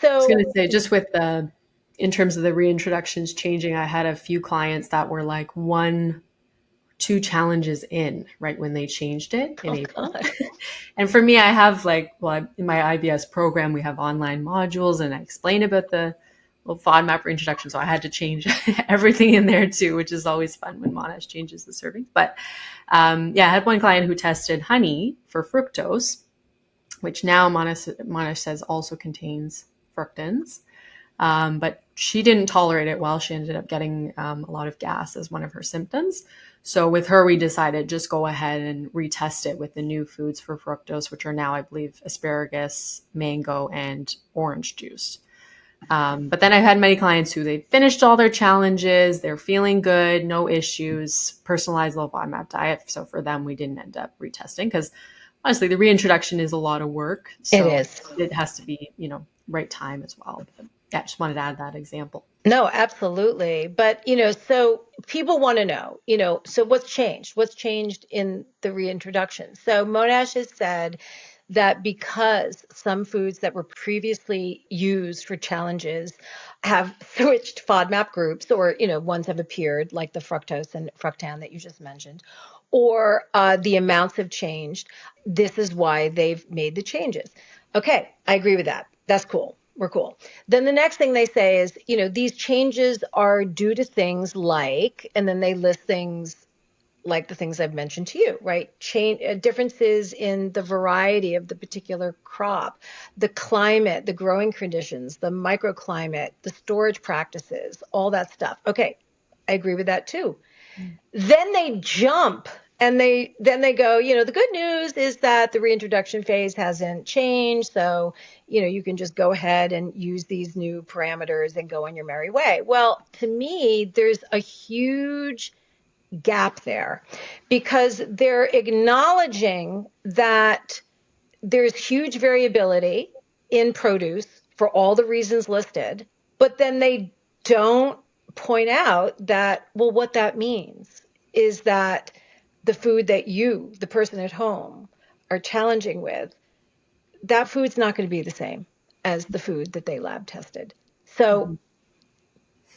I was going So, to say, just with in terms of the reintroductions changing, I had a few clients that were like 2 challenges in right when they changed it in April. And for me, I have in my IBS program, we have online modules and I explain about the FODMAP reintroduction. So I had to change everything in there too, which is always fun when Monash changes the serving. But I had one client who tested honey for fructose, which now Monash says also contains fructans. But she didn't tolerate it well. She ended up getting a lot of gas as one of her symptoms. So with her, we decided just go ahead and retest it with the new foods for fructose, which are now, I believe, asparagus, mango, and orange juice. But then I've had many clients who they finished all their challenges. They're feeling good, no issues, personalized low FODMAP diet. So for them, we didn't end up retesting because honestly, the reintroduction is a lot of work. So it is. It has to be, right time as well. But yeah, just wanted to add that example. No, absolutely. But, so people want to know, so what's changed? What's changed in the reintroduction? So Monash has said that because some foods that were previously used for challenges have switched FODMAP groups, or, ones have appeared, like the fructose and fructan that you just mentioned, or the amounts have changed. This is why they've made the changes. Okay, I agree with that. That's cool. We're cool. Then the next thing they say is, these changes are due to things like, and then they list things like the things I've mentioned to you, right? Differences in the variety of the particular crop, the climate, the growing conditions, the microclimate, the storage practices, all that stuff. Okay, I agree with that too. Then they jump and they go, the good news is that the reintroduction phase hasn't changed. So, you can just go ahead and use these new parameters and go on your merry way. Well, to me, there's a huge gap there because they're acknowledging that there's huge variability in produce for all the reasons listed, but then they don't point out that, well, what that means is that the food that you, the person at home, are challenging with, that food's not going to be the same as the food that they lab tested. So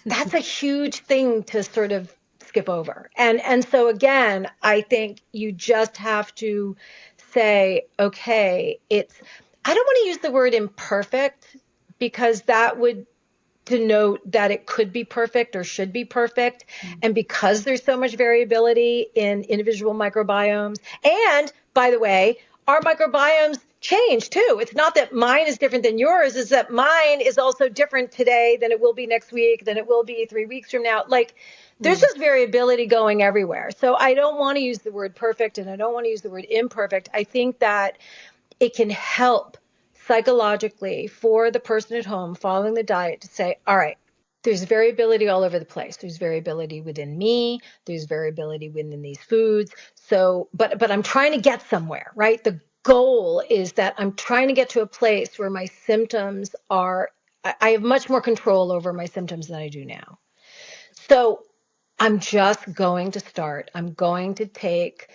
that's a huge thing to sort of skip over. And so again, I think you just have to say, okay, I don't want to use the word imperfect because that would denote that it could be perfect or should be perfect. And because there's so much variability in individual microbiomes, and by the way, our microbiomes change too. It's not that mine is different than yours, it's that mine is also different today than it will be next week, than it will be 3 weeks from now. Like there's just variability going everywhere. So I don't want to use the word perfect and I don't want to use the word imperfect. I think that it can help psychologically for the person at home following the diet to say, all right, there's variability all over the place. There's variability within me. There's variability within these foods. So, but I'm trying to get somewhere, right? The goal is that I'm trying to get to a place where my symptoms I have much more control over my symptoms than I do now. So I'm just going to start. I'm going to take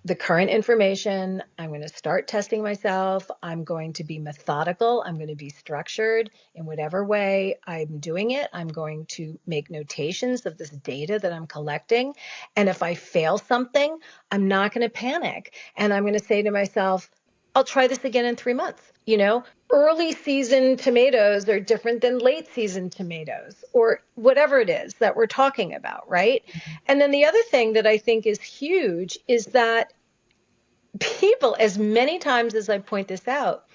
the current information. I'm going to start testing myself. I'm going to be methodical. I'm going to be structured in whatever way I'm doing it. I'm going to make notations of this data that I'm collecting. And if I fail something, I'm not going to panic. And I'm going to say to myself, I'll try this again in 3 months. Early season tomatoes are different than late season tomatoes or whatever it is that we're talking about, right? And then the other thing that I think is huge is that people, as many times as I point this out,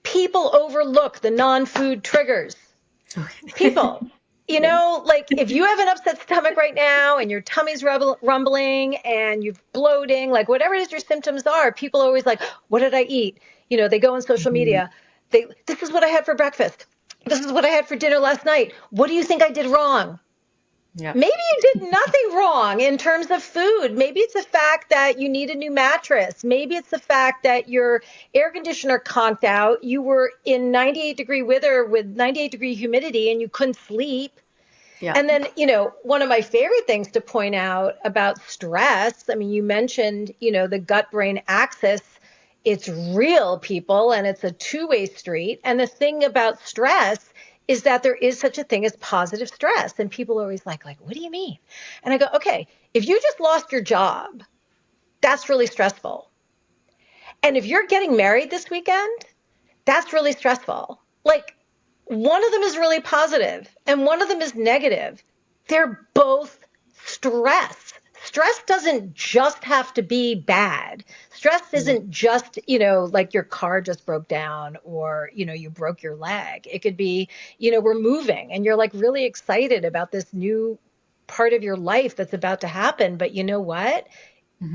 people overlook the non-food triggers. People, like if you have an upset stomach right now and your tummy's rumbling and you're bloating, like whatever it is your symptoms are, people are always like, what did I eat? They go on social media. This is what I had for breakfast. This is what I had for dinner last night. What do you think I did wrong? Yeah. Maybe you did nothing wrong in terms of food. Maybe it's the fact that you need a new mattress. Maybe it's the fact that your air conditioner conked out. You were in 98-degree weather with 98-degree humidity and you couldn't sleep. Yeah. And then, one of my favorite things to point out about stress, I mean, you mentioned, the gut-brain axis. It's real, people, and it's a two-way street. And the thing about stress is that there is such a thing as positive stress. And people are always like, what do you mean? And I go, okay, if you just lost your job, that's really stressful. And if you're getting married this weekend, that's really stressful. Like, one of them is really positive and one of them is negative. They're both stress. Stress doesn't just have to be bad. Stress isn't just, like your car just broke down or, you broke your leg. It could be, we're moving and you're like really excited about this new part of your life that's about to happen. But you know what?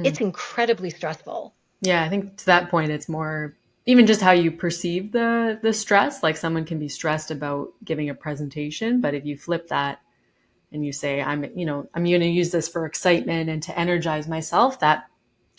It's incredibly stressful. Yeah, I think to that point, it's more even just how you perceive the stress. Like someone can be stressed about giving a presentation, but if you flip that and you say, I'm going to use this for excitement and to energize myself, that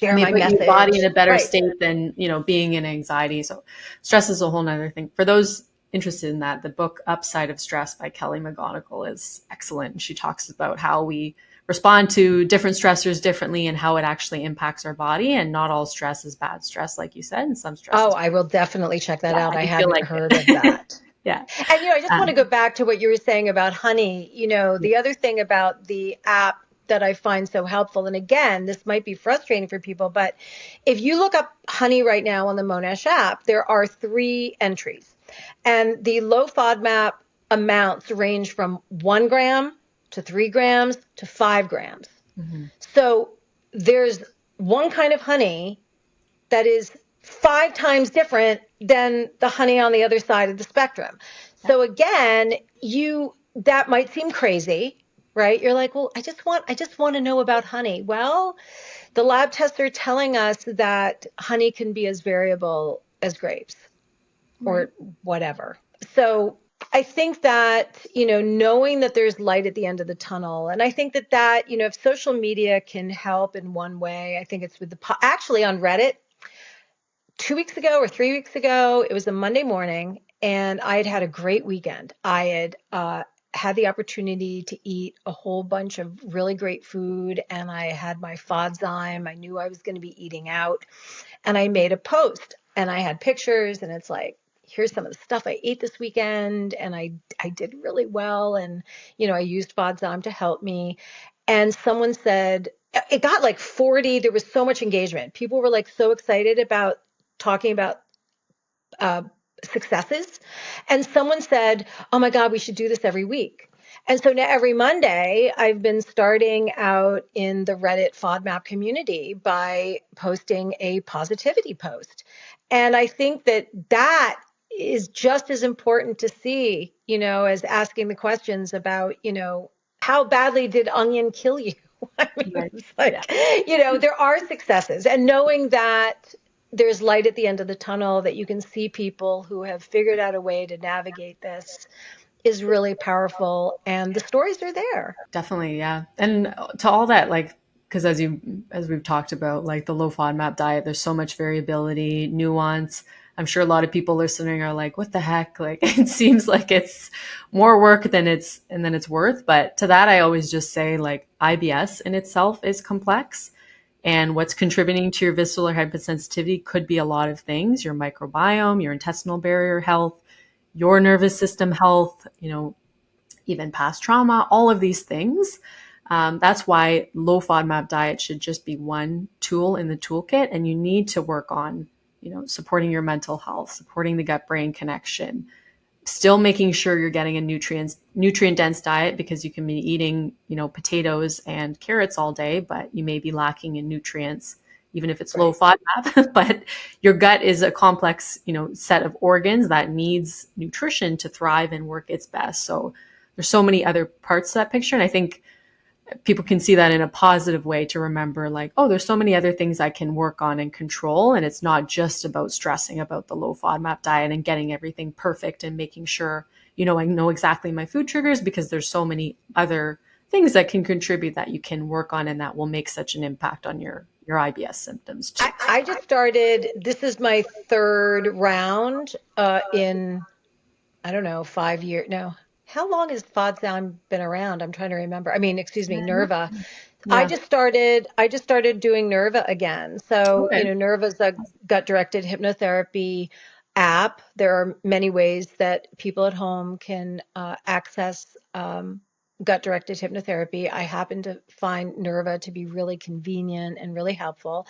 may put your body in a better state than, being in anxiety. So stress is a whole nother thing. For those interested in that, the book Upside of Stress by Kelly McGonigal is excellent. She talks about how we respond to different stressors differently and how it actually impacts our body. And not all stress is bad stress, like you said, and some stress. Oh, I will definitely check that out. I hadn't heard of that. Yeah. And, I just want to go back to what you were saying about honey. The other thing about the app that I find so helpful, and again, this might be frustrating for people, but if you look up honey right now on the Monash app, there are 3 entries. And the low FODMAP amounts range from 1 gram to 3 grams to 5 grams. So there's one kind of honey that is 5 times different than the honey on the other side of the spectrum. So again, that might seem crazy, right? You're like, well, I just want to know about honey. Well, the lab tests are telling us that honey can be as variable as grapes or whatever. So I think that, knowing that there's light at the end of the tunnel, and I think that, if social media can help in one way, I think it's with actually on Reddit, 2 weeks ago or 3 weeks ago, it was a Monday morning, and I had a great weekend. I had had the opportunity to eat a whole bunch of really great food, and I had my FODZyme. I knew I was going to be eating out, and I made a post, and I had pictures, and it's like, here's some of the stuff I ate this weekend, and I did really well, and, I used FODZyme to help me. And someone said, it got like 40, there was so much engagement. People were like so excited about talking about successes. And someone said, oh my God, we should do this every week. And so now every Monday, I've been starting out in the Reddit FODMAP community by posting a positivity post. And I think that is just as important to see, as asking the questions about, how badly did onion kill you? I mean, it's like, there are successes, and knowing that there's light at the end of the tunnel, that you can see people who have figured out a way to navigate this is really powerful. And the stories are there. Definitely. Yeah. And to all that, because as we've talked about, like the low FODMAP diet, there's so much variability, nuance. I'm sure a lot of people listening are like, what the heck? Like, it seems like it's more work than it's worth. But to that, I always just say, like, IBS in itself is complex. And what's contributing to your visceral hypersensitivity could be a lot of things: your microbiome, your intestinal barrier health, your nervous system health, even past trauma, all of these things. That's why low FODMAP diet should just be one tool in the toolkit. And you need to work on, supporting your mental health, supporting the gut-brain connection, still making sure you're getting a nutrient-dense diet, because you can be eating, potatoes and carrots all day, but you may be lacking in nutrients, even if it's low FODMAP. But your gut is a complex, set of organs that needs nutrition to thrive and work its best. So there's so many other parts to that picture. And I think people can see that in a positive way, to remember like, oh, there's so many other things I can work on and control. And it's not just about stressing about the low FODMAP diet and getting everything perfect and making sure, I know exactly my food triggers, because there's so many other things that can contribute that you can work on and that will make such an impact on your IBS symptoms too. I just started, this is my third round in, I don't know, 5 years. No. How long has FODMAP been around? I'm trying to remember. I mean, excuse me, Nerva. Yeah. I just started doing Nerva again. So, Okay. Nerva's a gut-directed hypnotherapy app. There are many ways that people at home can access gut-directed hypnotherapy. I happen to find Nerva to be really convenient and really helpful.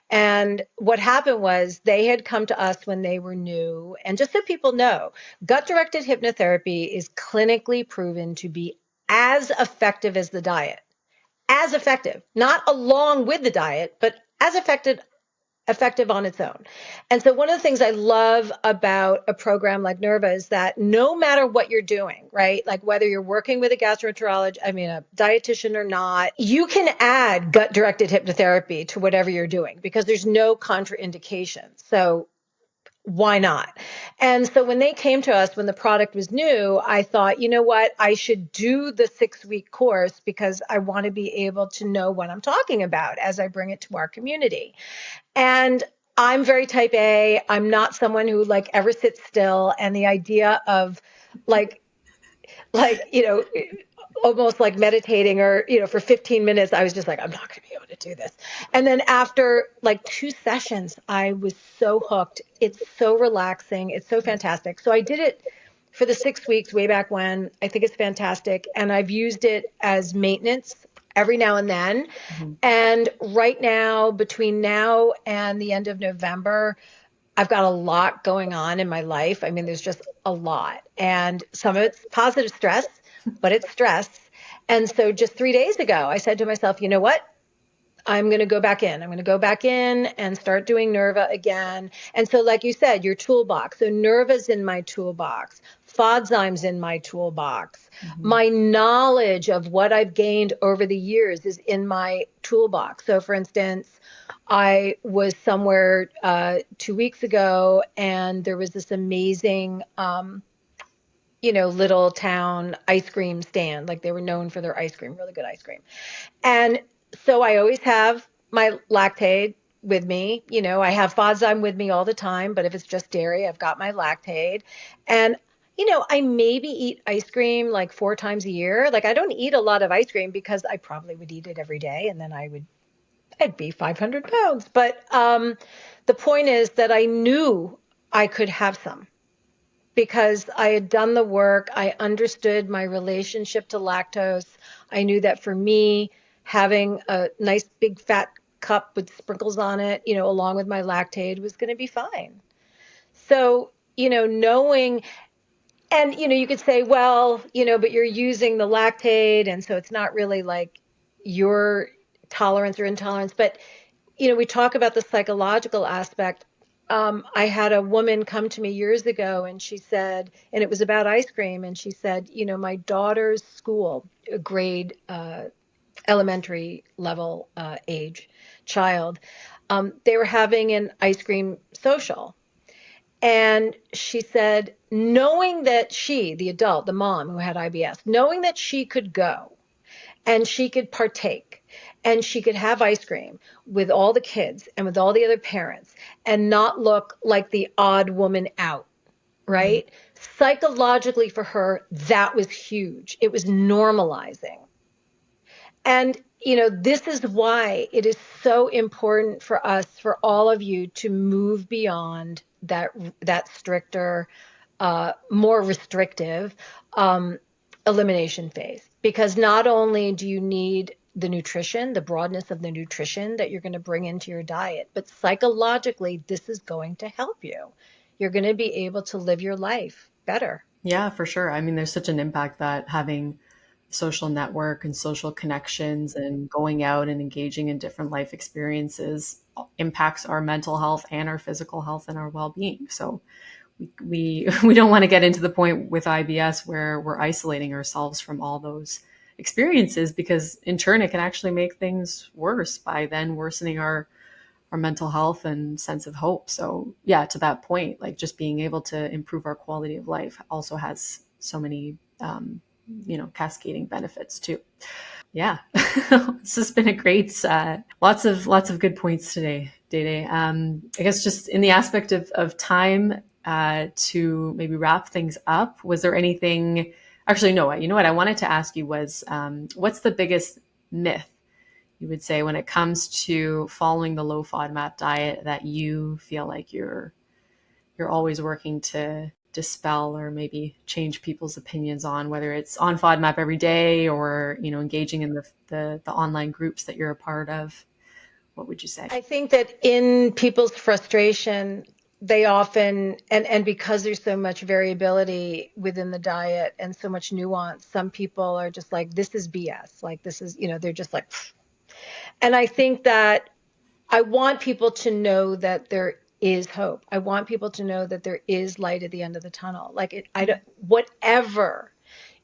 And what happened was they had come to us when they were new. And just so people know, gut-directed hypnotherapy is clinically proven to be as effective as the diet. As effective, not along with the diet, but as effective on its own. And so one of the things I love about a program like Nerva is that no matter what you're doing, right? Like whether you're working with a gastroenterologist, a dietitian or not, you can add gut-directed hypnotherapy to whatever you're doing because there's no contraindication. So why not? And so when they came to us, when the product was new, I thought, you know what, I should do the 6-week course because I want to be able to know what I'm talking about as I bring it to our community. And I'm very type A. I'm not someone who ever sits still. And the idea of almost like meditating or, for 15 minutes, I was just like, I'm not going to be able to do this. And then after 2 sessions, I was so hooked. It's so relaxing. It's so fantastic. So I did it for the 6 weeks way back when. I think it's fantastic. And I've used it as maintenance every now and then. Mm-hmm. And right now, between now and the end of November, I've got a lot going on in my life. There's just a lot. And some of it's positive stress, but it's stress. And so just 3 days ago, I said to myself, you know what? I'm going to go back in. I'm going to go back in and start doing Nerva again. And so like you said, your toolbox. So Nerva's in my toolbox. FODZyme's in my toolbox. Mm-hmm. My knowledge of what I've gained over the years is in my toolbox. So for instance, I was somewhere 2 weeks ago and there was this amazing little town ice cream stand. Like they were known for their ice cream, really good ice cream. And so I always have my Lactaid with me. I have FODZyme with me all the time, but if it's just dairy, I've got my Lactaid. And, I maybe eat ice cream 4 times a year. I don't eat a lot of ice cream because I probably would eat it every day and then I'd be 500 pounds. But the point is that I knew I could have some because I had done the work. I understood my relationship to lactose. I knew that for me, having a nice big fat cup with sprinkles on it, along with my Lactaid was going to be fine. So, knowing, and, you could say, well, but you're using the Lactaid. And so it's not really like your tolerance or intolerance. But, we talk about the psychological aspect. I had a woman come to me years ago and she said, and it was about ice cream. And she said, my daughter's school, grade elementary level age child, they were having an ice cream social. And she said, knowing that she, the adult, the mom who had IBS, knowing that she could go and she could partake and she could have ice cream with all the kids and with all the other parents and not look like the odd woman out, right? Mm-hmm. Psychologically for her, that was huge. It was normalizing. And, this is why it is so important for us, for all of you to move beyond that stricter, more restrictive elimination phase. Because not only do you need the nutrition, the broadness of the nutrition that you're going to bring into your diet, but psychologically, this is going to help you. You're going to be able to live your life better. Yeah, for sure. There's such an impact that having social network and social connections and going out and engaging in different life experiences impacts our mental health and our physical health and our well-being. So we don't want to get into the point with IBS where we're isolating ourselves from all those experiences, because in turn it can actually make things worse by then worsening our mental health and sense of hope. So yeah, to that point, like just being able to improve our quality of life also has so many, cascading benefits too. Yeah, this has been a great, lots of good points today, Dédé. I guess just in the aspect of time, to maybe wrap things up, was there anything, actually, no, you know what I wanted to ask you was, what's the biggest myth you would say when it comes to following the low FODMAP diet that you feel like you're always working to dispel or maybe change people's opinions on, whether it's on FODMAP every day or, engaging in the online groups that you're a part of? What would you say? I think that in people's frustration, they often, and because there's so much variability within the diet and so much nuance, some people are just like, this is BS. Like, this is, they're just like, pfft. And I think that I want people to know that there is hope. I want people to know that there is light at the end of the tunnel. Like, whatever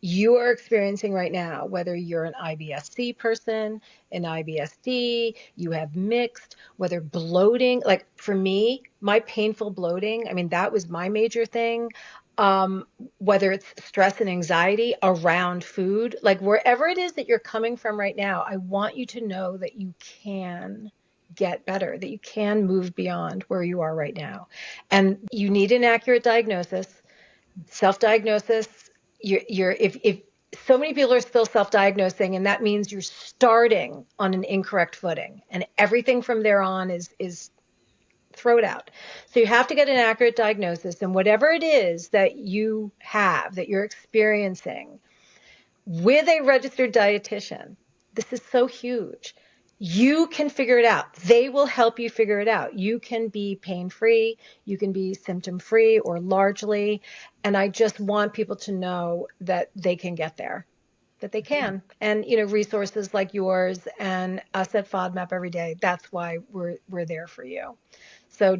you are experiencing right now, whether you're an IBS-C person, an IBS-D, you have mixed, whether bloating, like for me, my painful bloating, I mean, that was my major thing. Whether it's stress and anxiety around food, like wherever it is that you're coming from right now, I want you to know that you can get better, that you can move beyond where you are right now. And you need an accurate diagnosis, self-diagnosis. If so many people are still self-diagnosing, and that means you're starting on an incorrect footing, and everything from there on is throw it out. So you have to get an accurate diagnosis, and whatever it is that you have, that you're experiencing, with a registered dietitian, this is so huge. You can figure it out. They will help you figure it out. You can be pain-free, you can be symptom-free or largely, and I just want people to know that they can get there, that they can. And, resources like yours and us at FODMAP Everyday, that's why we're there for you. So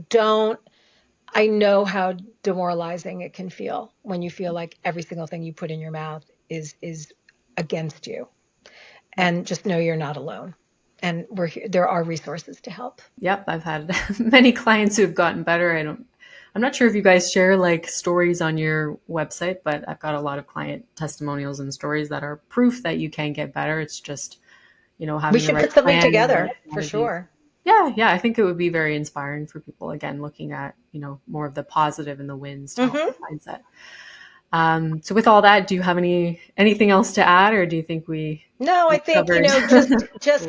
I know how demoralizing it can feel when you feel like every single thing you put in your mouth is against you. And just know you're not alone. And there are resources to help. Yep, I've had many clients who have gotten better. I'm not sure if you guys share like stories on your website, but I've got a lot of client testimonials and stories that are proof that you can get better. It's just, having we should the right put something plan together for sure. Yeah, I think it would be very inspiring for people, again, looking at, more of the positive and the wins to help the mindset. So with all that, do you have anything else to add, or do you think No, I think, just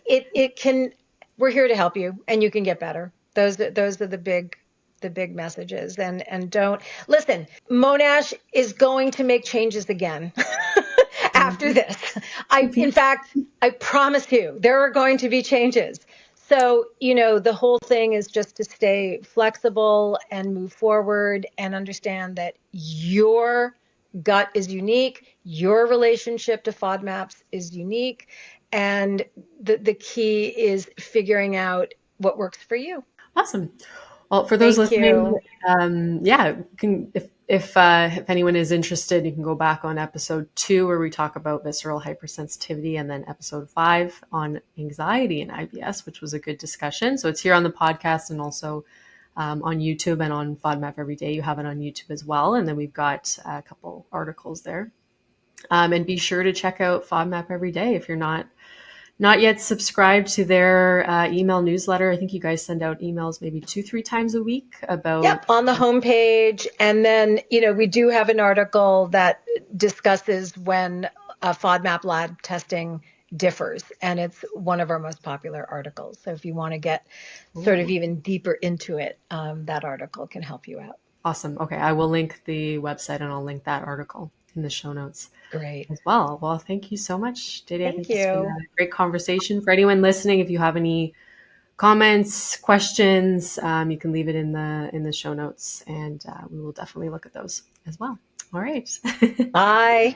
it can, we're here to help you, and you can get better. Those are the big messages. And don't listen, Monash is going to make changes again after this. In fact, I promise you there are going to be changes. So, the whole thing is just to stay flexible and move forward and understand that your gut is unique. Your relationship to FODMAPs is unique. And the key is figuring out what works for you. Awesome. Well, for those listening, if anyone is interested, you can go back on episode 2 where we talk about visceral hypersensitivity, and then episode 5 on anxiety and IBS, which was a good discussion. So it's here on the podcast and also on YouTube and on FODMAP Everyday. You have it on YouTube as well. And then we've got a couple articles there. And be sure to check out FODMAP Everyday if you're not yet subscribed to their email newsletter. I think you guys send out emails maybe 2-3 times a week about... Yep, on the homepage. And then, we do have an article that discusses when FODMAP lab testing differs. And it's one of our most popular articles. So if you want to get sort of even deeper into it, that article can help you out. Awesome. Okay, I will link the website and I'll link that article in the show notes. Great. As well. Well, thank you so much, Dédé. Thank I think you. It's been a great conversation. For anyone listening, if you have any comments, questions, you can leave it in the show notes, and we will definitely look at those as well. All right. Bye.